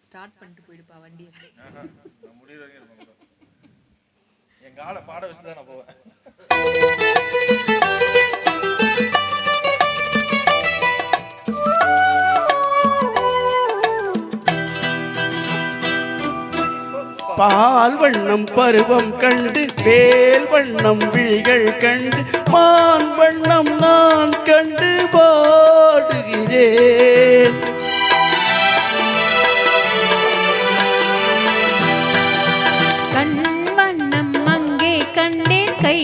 Start பண்ணிட்டு போயிடுப்பா வண்டியை. நான் முடிகிற வரைக்கும் இருப்பேன். என் காலை பாட வச்சு தான் நான் போவேன். பால் வண்ணம் பருவம் கண்டு வேல் வண்ணம் விழிகள் கண்டு மான் வண்ணம் நான் கண்டு பாடுகிறேன். கண் வண்ணம் அங்கே கண்டேன், கை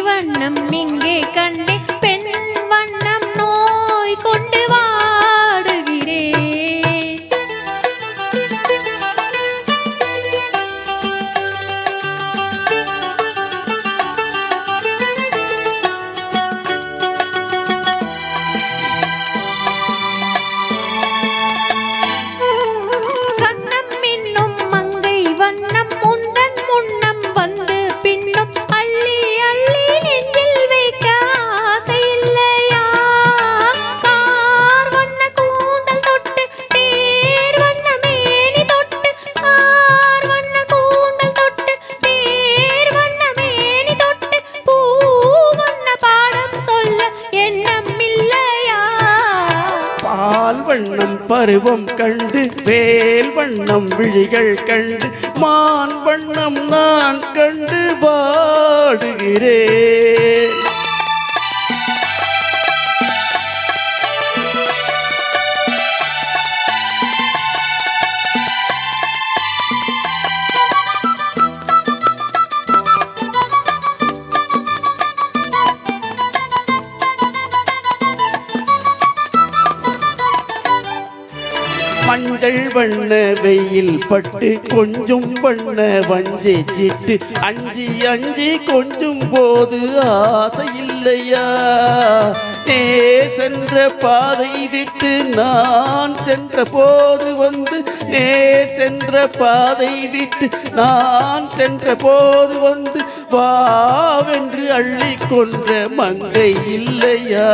வண்ணம் இங்கே கண்டேன், பெண் வண்ணம் நோய் கொண்டு வாடுகிறேன். வண்ணம் பருவம் கண்டு வேல் வண்ணம் விழிகள் கண்டு மான் வண்ணம் நான் கண்டு பாடுகிறேன். மஞ்சள் வண்ண வெயில் பட்டு கொஞ்சம் வண்ண வஞ்சி சிட்டு அஞ்சி அஞ்சி கொஞ்சம் போது ஆசை இல்லையா? நேர் சென்ற பாதை விட்டு நான் சென்ற போது வந்து நேர் சென்ற பாதை விட்டு நான் சென்ற போது வந்து வாவென்று அள்ளி கொன்ற மங்கை இல்லையா?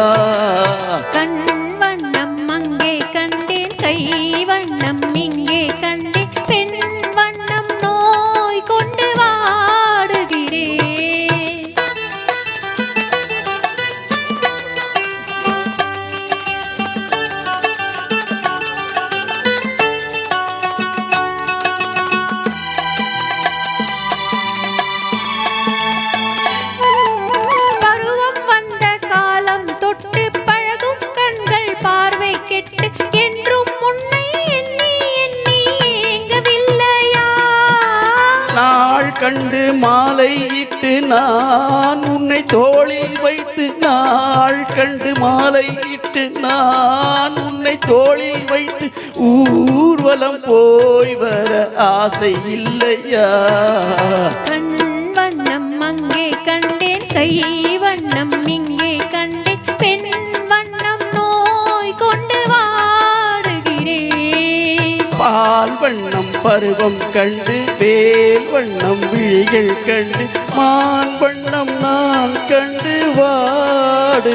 கண் வண்ணம் அங்கே கண்டேன், கை வண்ணம் இங்கே கண்டேன், பெண் வண்ணம் நோய் கொண்டு வாடுகிறேன். பருவம் வந்த காலம் தொட்டு பழகும் கண்கள் பார்வை கெட்டு என்றும் உன்னை எண்ணி எண்ணி ஏங்கவில்லையா? நாள் கண்டு மாலை இட்டு நான் உன்னை தோளில் வைத்து நாள் கண்டு மாலை இட்டு நான் உன்னை தோளில் வைத்து ஊர்வலம் போய் வர ஆசை இல்லையா? கண் வண்ணம் அங்கே கண்டேன், கை வண்ணம் இங்கே கண்டேன், பெண் வண்ணம் நோய் கொண்டு வாடுகிறேன். பால் வண்ணம் பருவம் கண்டு வேல் வண்ணம் விழிகள் கண்டு மான் வண்ணம் நான் கண்டு வாடுகிறேன்.